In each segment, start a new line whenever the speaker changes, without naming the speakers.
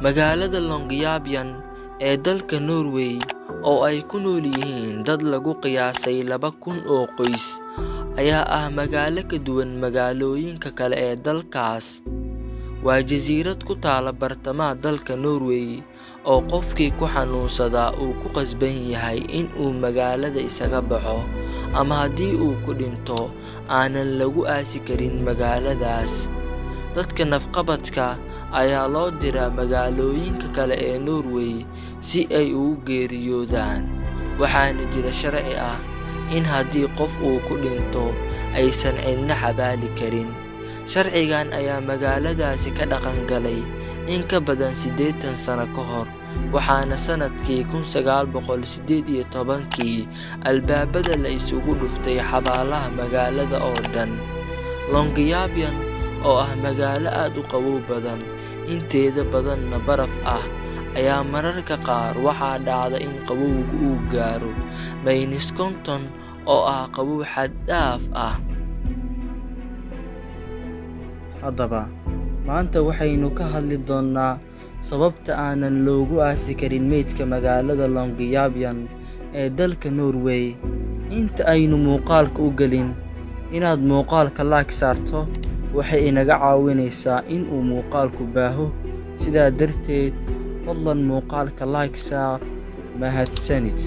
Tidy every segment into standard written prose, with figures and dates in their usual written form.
Magaalada Longyearbyen ee dalka Norway oo ay ku nool yihiin dad lagu qiyaasay 2,000 oo qoys ayaa ah magaalo ka duwan magaalooyinka kale ee dalkaas. Waa jasiirad ku taalla bartamaha dalka Norway oo qofkii ku xanuunsada uu ku qasban yahay in uu magaalada isaga baxo, ama haddii uu ku dhinto aanan lagu aasi karin magaaladaas. Dadka nafqabadka ayaa loo diraa magaalooyinka kale ee Norway si ay ugu geeriyoodaan, waxaana jira sharci ah in haddii qof uu ku dhinto aysan cidna xabaali karin. Sharcigan ayaa magaaladaasi ka dhaqan galay in ka badan 80 sano ka hor, waxaana sanadkii 1918 albaabada la isugu dhuftay xabaalaha magaalada oo dhan. Longyearbyen oo ah magaalo aad u qabow badan, inteeda badanna baraf ah, ayaa mararka qaar waxaa dhacda in qabowgu uu gaaro -50 oo ah qabow xad dhaaf ah.
Haddaba, maanta waxaynu ka hadli doonnaa sababta aanan loogu aasi karin meydka magaalada Longyearbyen ee dalka Norway. Inta aynu muuqaalka u gelin, inaad muuqaalka like saarto waxay inaga caawinaysaa in uu muuqaalku baaho. Sidaa darteed, fadlan muuqaalka like saar. Mahadsanid.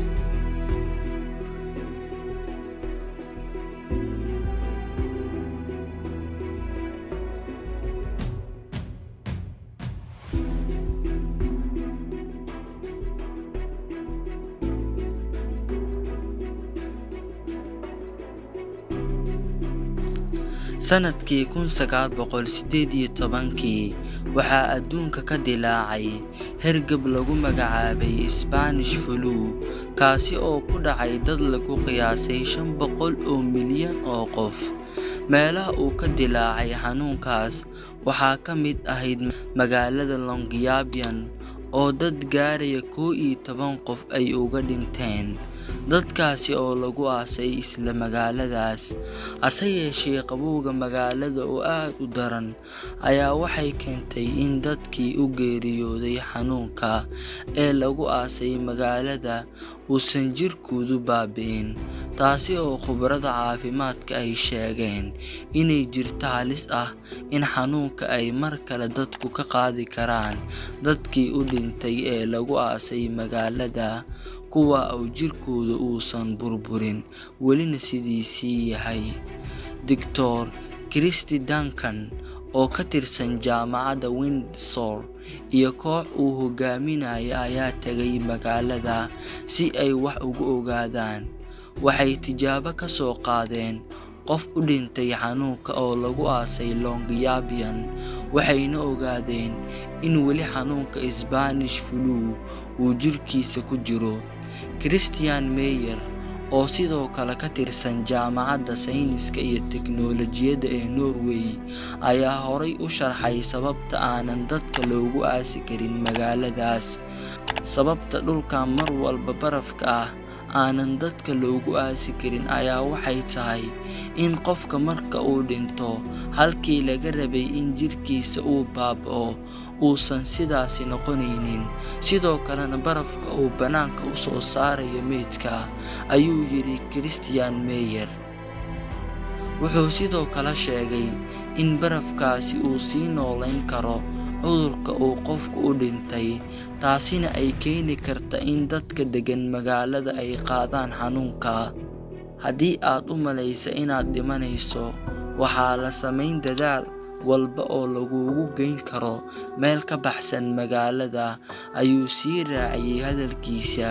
Sanadkii 1918 waxaa adduunka ka dilaacay hargab lagu magacaabay Spanish flu, kaasi oo ku dhacay dad lagu qiyaasay 500 oo milyan oo qof. Meelaha uu ka dilaacay xanuunkaas waxaa ka mid ahayd magaalada Longyearbyen oo dad gaaraya 11 qof ay uga dhinteen, dadkaasi oo lagu aasay isla magaaladaas. Hase yeeshee, qabowga magaalada oo aad u daran ayaa waxay keentay in dadkii u geeriyooday xanuunka ee lagu aasay magaalada uusan jirkoodu baabi'in, taasi oo khubarada caafimaadka ay sheegeen inay jirto halis ah in xanuunka ay mar kale dadku ka qaadi karaan dadkii u dhintay ee lagu aasay magaalada, kuwa uu jirkooda uusan burburin welina sidiisii yahay. Dr. Kirsty Duncan oo ka tirsan jaamacadda Windsor iyo koox uu hogaaminayo ayaa tagay magaalada si ay wax uga ogaadaan. Waxay tijaabo ka soo qaadeen qof u dhintay xanuunka oo lagu aasay Longyearbyen, waxayna ogaadeen in weli xanuunka Spanish flu uu jirkiisa ku jiro. Christian Meyer oo sidoo kale ka tirsan jaamacadda sayniska iyo tiknoolajiyadda ee Norway ayaa horay u sharxay sababta aanan dadka loogu aasi karin magaaladaas. Sababta dhulka mar walba barafka ah aanan dadka loogu aasi karin ayaa waxay tahay in qofka marka uu dhinto, halkii laga rabay in jirkiisa uu baaba'o, uusan sidaasi noqonaynin. Sidoo kalena barafka uu bannaanka u soo saarayo meydka, ayuu yidhi Christian Meyer. Wuxuu sidoo kale sheegay in barafkaasi uu sii noolayn karo cudurka uu qofku u dhintay, taasina ay keeni karta in dadka deggan magaalada ay qaadaan xanuunka. Haddii aad u malayso inaad dhimanayso, waxaa la samayn dadaal walba oo laguugu geyn karo meel ka baxsan magaalada, ayuu sii raaciyay hadalkiisa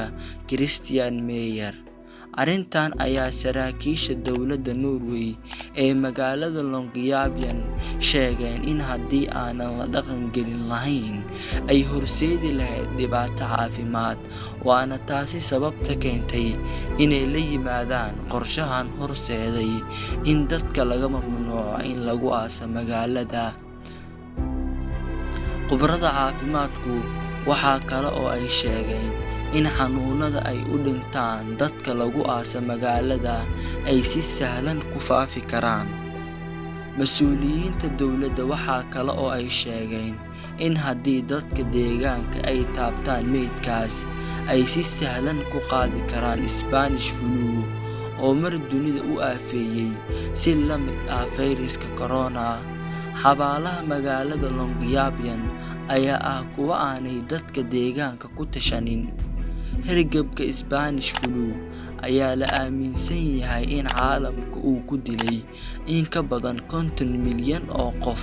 Christian Meyer. Arrintan ayaa saraakiisha dowladda Norway ee magaalada Longyearbyen sheegeen in haddii aanan la dhaqan gelin lahayn ay horseedi lahayd dhibaato caafimaad, waana taasi sababta keentay inay la yimaadaan qorshahan horseeday in dadka laga mamnuuco in lagu aaso magaalada. Khubarada caafimaadku waxaa kale oo ay sheegeen in xanuunada ay u dhintaan dadka lagu aaso magaalada ay si sahlan ku faafi karaan. Mas'uuliyiinta dowladda waxaa kale oo ay sheegeen in haddii dadka deegaanka ay taabtaan meydkaas ay si sahlan ku qaadi karaan Spanish flu oo mar dunida u aafeeyey si la mid ah fayraska corona. Xabaalaha magaalada Longyearbyen ayaa ah kuwa aanay dadka deegaanka ku tashanin. Hargabka Spanish flu ayaa la aaminsan yahay in caalamka uu ku dilay in ka badan 50 milyan oo qof.